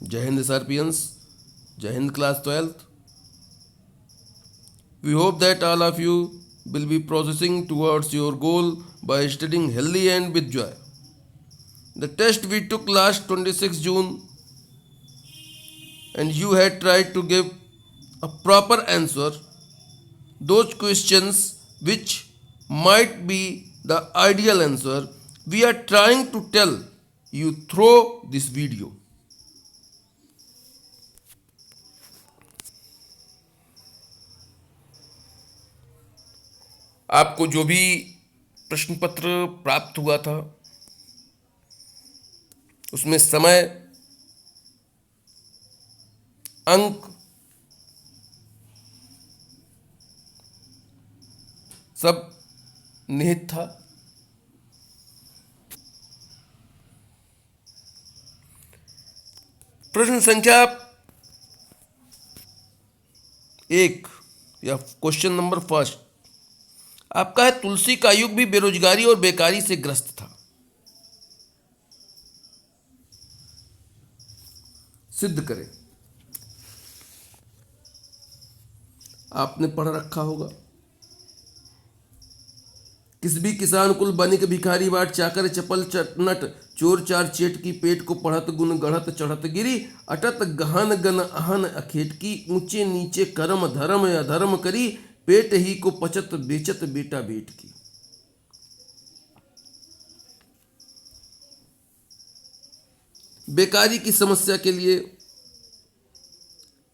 जय हिंद SRPians, जय Hind class 12th. We hope that all of you will be progressing towards your goal by studying healthy and with joy. The test we took last 26 June and you had tried to give a proper answer. Those questions which might be the ideal answer, we are trying to tell you through this video. आपको जो भी प्रश्न पत्र प्राप्त हुआ था उसमें समय, अंक सब निहित था। प्रश्न संख्या 1 या क्वेश्चन नंबर फर्स्ट आपका है, तुलसी का युग भी बेरोजगारी और बेकारी से ग्रस्त था। सिद्ध करें। आपने पढ़ रखा होगा, किस भी किसान कुल बनिक भिखारी बाट चाकर चपल नट चोर चार चेट की पेट को पढ़त गुण गढ़त चढ़त गिरी अटत गहन गन अहन अखेट की ऊंचे नीचे कर्म धर्म अधर्म करी पेट ही को पचत बेचत बेटा बेट की। बेकारी की समस्या के लिए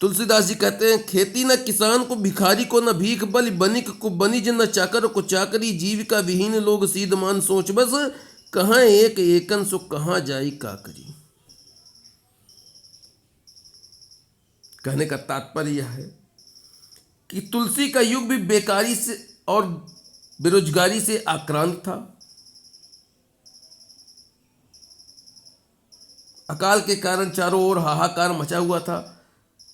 तुलसीदास जी कहते हैं, खेती न किसान को भिखारी को न भीख बलि बनिक को बनिज न चाकर को चाकरी जीविका विहीन लोग सीध मान सोच बस कहाँ एक एकन सो कहाँ जाई काकरी। कहने का तात्पर्य यह है कि तुलसी का युग भी बेकारी से और बेरोजगारी से आक्रांत था। अकाल के कारण चारों ओर हाहाकार मचा हुआ था।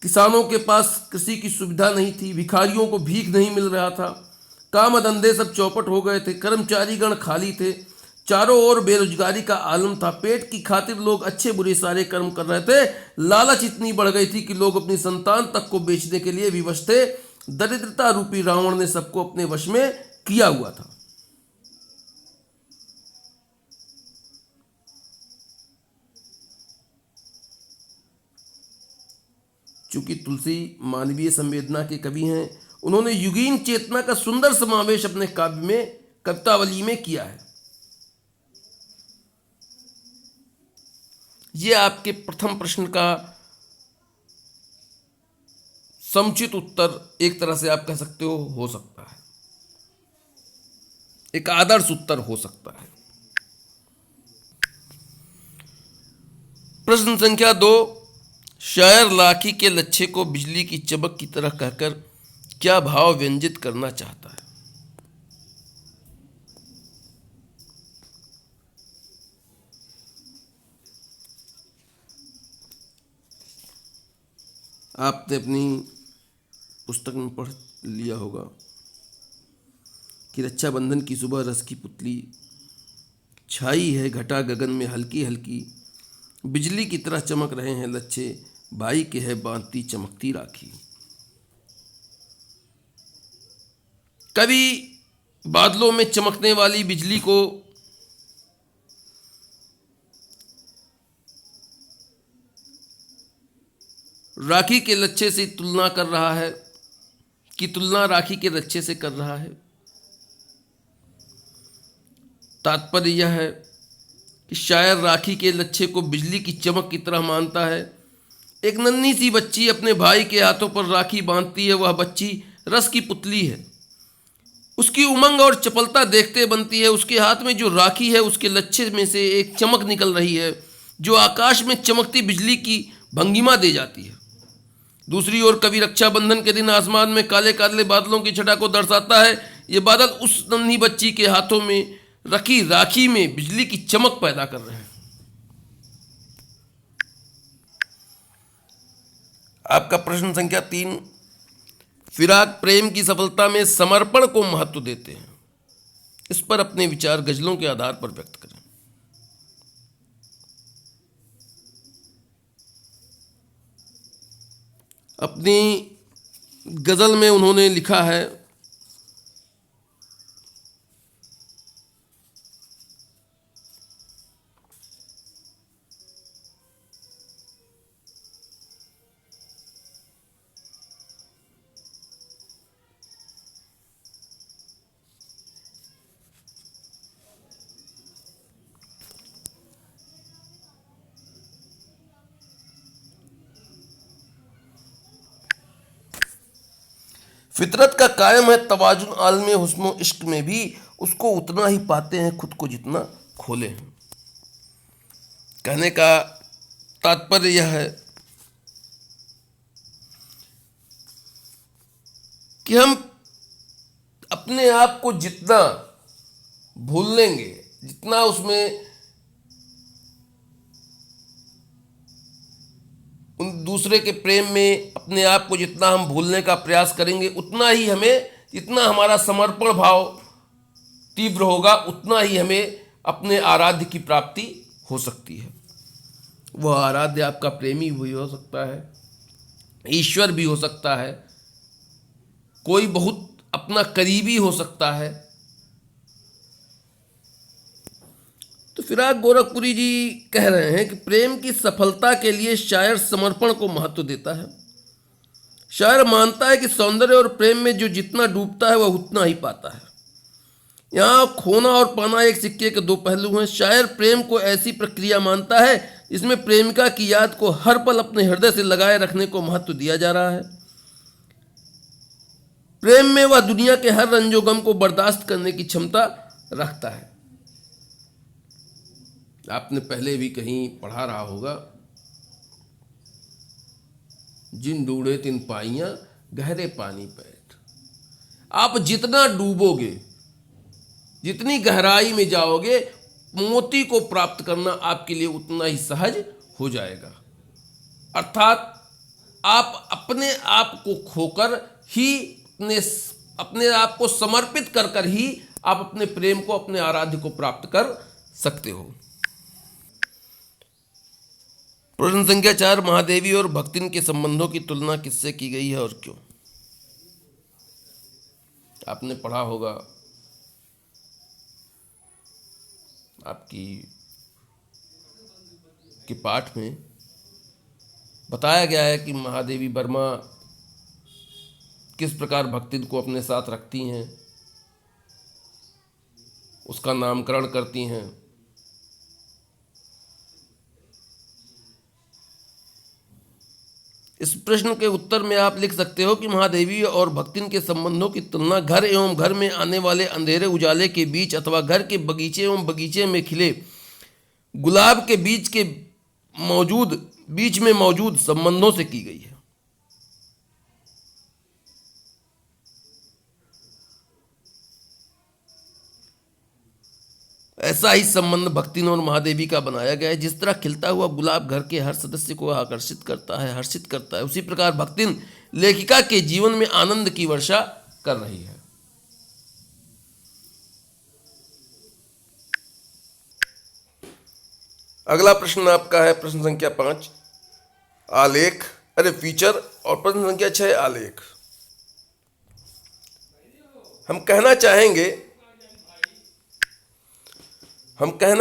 किसानों के पास कृषि की सुविधा नहीं थी, भिखारियों को भीख नहीं मिल रहा था, काम धंधे सब चौपट हो गए थे, कर्मचारीगण खाली थे, चारों ओर बेरोजगारी का आलम था। पेट की खातिर लोग अच्छे बुरे सारे कर्म कर रहे थे। लालच इतनी बढ़ गई थी कि लोग अपनी संतान तक को बेचने के लिए विवश थे। दरिद्रता रूपी रावण ने सबको अपने वश में किया हुआ था। चूंकि तुलसी मानवीय संवेदना के कवि हैं, उन्होंने युगीन चेतना का सुंदर समावेश अपने काव्य में कवितावली में किया है। यह आपके प्रथम प्रश्न का समुचित उत्तर एक तरह से आप कह सकते हो सकता है, एक आदर्श उत्तर हो सकता है। प्रश्न संख्या 2, शायर लाठी के लच्छे को बिजली की चमक की तरह कहकर क्या भाव व्यंजित करना चाहता है। आपने अपनी पुस्तक में पढ़ लिया होगा कि रक्षाबंधन की सुबह रस की पुतली छाई है घटा गगन में हल्की हल्की, बिजली की तरह चमक रहे हैं लच्छे, भाई के है बांधती चमकती राखी। कभी बादलों में चमकने वाली बिजली को राखी के लच्छे से तुलना कर रहा है कि तुलना राखी के लच्छे से कर रहा है। तात्पर्य यह है कि शायर राखी के लच्छे को बिजली की चमक की तरह मानता है। एक नन्ही सी बच्ची अपने भाई के हाथों पर राखी बांधती है। वह बच्ची रस की पुतली है। उसकी उमंग और चपलता देखते बनती है। उसके हाथ में जो राखी है उसके लच्छे में से एक चमक निकल रही है जो आकाश में चमकती बिजली की भंगिमा दे जाती है। दूसरी ओर कवि रक्षाबंधन के दिन आसमान में काले काले बादलों की छटा को दर्शाता है। ये बादल उस नन्ही बच्ची के हाथों में रखी राखी में बिजली की चमक पैदा कर रहे हैं। आपका प्रश्न संख्या 3, फिराक प्रेम की सफलता में समर्पण को महत्व देते हैं। इस पर अपने विचार गजलों के आधार पर व्यक्त करें। अपनी गज़ल में उन्होंने लिखा है, फितरत का कायम है तवाजुन आलम हुस्न इश्क में भी, उसको उतना ही पाते हैं खुद को जितना खोले हैं। कहने का तात्पर्य यह है कि हम अपने आप को जितना भूल लेंगे, जितना उसमें उन दूसरे के प्रेम में अपने आप को जितना हम भूलने का प्रयास करेंगे, उतना ही हमें, जितना हमारा समर्पण भाव तीव्र होगा, उतना ही हमें अपने आराध्य की प्राप्ति हो सकती है। वह आराध्य आपका प्रेमी भी हो सकता है, ईश्वर भी हो सकता है, कोई बहुत अपना करीबी हो सकता है। तो फिराक गोरखपुरी जी कह रहे हैं कि प्रेम की सफलता के लिए शायर समर्पण को महत्व देता है। शायर मानता है कि सौंदर्य और प्रेम में जो जितना डूबता है वह उतना ही पाता है। यहाँ खोना और पाना एक सिक्के के दो पहलू हैं। शायर प्रेम को ऐसी प्रक्रिया मानता है जिसमें प्रेमिका की याद को हर पल अपने हृदय से लगाए रखने को महत्व दिया जा रहा है। प्रेम में वह दुनिया के हर रंजो गम को बर्दाश्त करने की क्षमता रखता है। आपने पहले भी कहीं पढ़ा रहा होगा, जिन डूबे तिन पाइयां गहरे पानी पैठ। आप जितना डूबोगे, जितनी गहराई में जाओगे, मोती को प्राप्त करना आपके लिए उतना ही सहज हो जाएगा। अर्थात आप अपने आप को खोकर ही, अपने आप को समर्पित कर कर ही आप अपने प्रेम को, अपने आराध्य को प्राप्त कर सकते हो। प्रश्न संख्या 4, महादेवी और भक्तिन के संबंधों की तुलना किससे की गई है और क्यों? आपने पढ़ा होगा, आपकी के पाठ में बताया गया है कि महादेवी वर्मा किस प्रकार भक्तिन को अपने साथ रखती हैं, उसका नामकरण करती हैं। इस प्रश्न के उत्तर में आप लिख सकते हो कि महादेवी और भक्तिन के संबंधों की तुलना घर एवं घर में आने वाले अंधेरे उजाले के बीच अथवा घर के बगीचे एवं बगीचे में खिले गुलाब के बीच में मौजूद संबंधों से की गई है। ऐसा ही संबंध भक्तिन और महादेवी का बनाया गया है। जिस तरह खिलता हुआ गुलाब घर के हर सदस्य को आकर्षित करता है, हर्षित करता है, उसी प्रकार भक्तिन लेखिका के जीवन में आनंद की वर्षा कर रही है। अगला प्रश्न आपका है प्रश्न संख्या 5, आलेख, फीचर, और प्रश्न संख्या 6, आलेख। हम कहना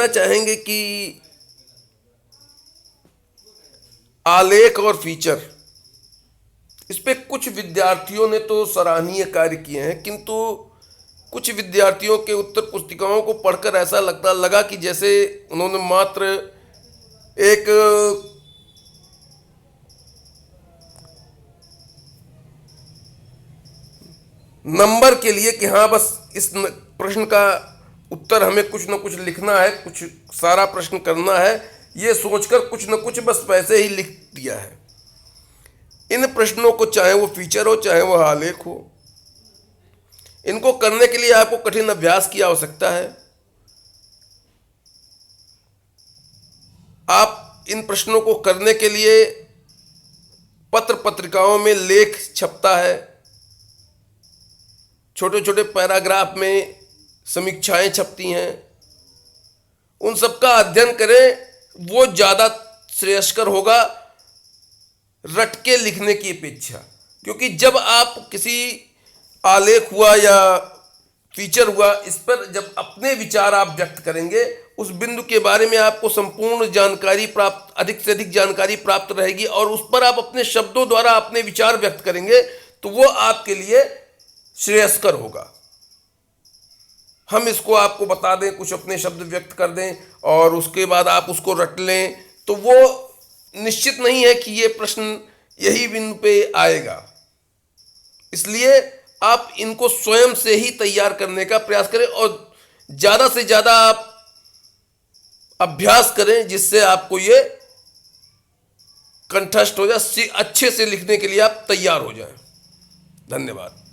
चाहेंगे कि आलेख और फीचर, इस पे कुछ विद्यार्थियों ने तो सराहनीय कार्य किए हैं, किंतु कुछ विद्यार्थियों के उत्तर पुस्तिकाओं को पढ़कर ऐसा लगा कि जैसे उन्होंने मात्र एक नंबर के लिए कि हाँ बस इस प्रश्न का उत्तर हमें कुछ न कुछ लिखना है, कुछ सारा प्रश्न करना है, ये सोचकर कुछ न कुछ बस पैसे ही लिख दिया है। इन प्रश्नों को, चाहे वो फीचर हो चाहे वो आलेख हो, इनको करने के लिए आपको कठिन अभ्यास की आवश्यकता है। आप इन प्रश्नों को करने के लिए पत्र पत्रिकाओं में लेख छपता है, छोटे छोटे पैराग्राफ में समीक्षाएं छपती हैं, उन सब का अध्ययन करें, वो ज़्यादा श्रेयस्कर होगा। रट के लिखने की अपेक्षा। क्योंकि जब आप किसी आलेख हुआ या फीचर हुआ, इस पर जब अपने विचार आप व्यक्त करेंगे, उस बिंदु के बारे में आपको संपूर्ण जानकारी प्राप्त, अधिक से अधिक जानकारी प्राप्त रहेगी और उस पर आप अपने शब्दों द्वारा अपने विचार व्यक्त करेंगे, तो वो आपके लिए श्रेयस्कर होगा। हम इसको आपको बता दें, कुछ अपने शब्द व्यक्त कर दें और उसके बाद आप उसको रट लें, तो वो निश्चित नहीं है कि ये प्रश्न यही बिंदु पे आएगा। इसलिए आप इनको स्वयं से ही तैयार करने का प्रयास करें और ज़्यादा से ज़्यादा आप अभ्यास करें, जिससे आपको ये कंठस्थ हो जाए, अच्छे से लिखने के लिए आप तैयार हो जाएं। धन्यवाद।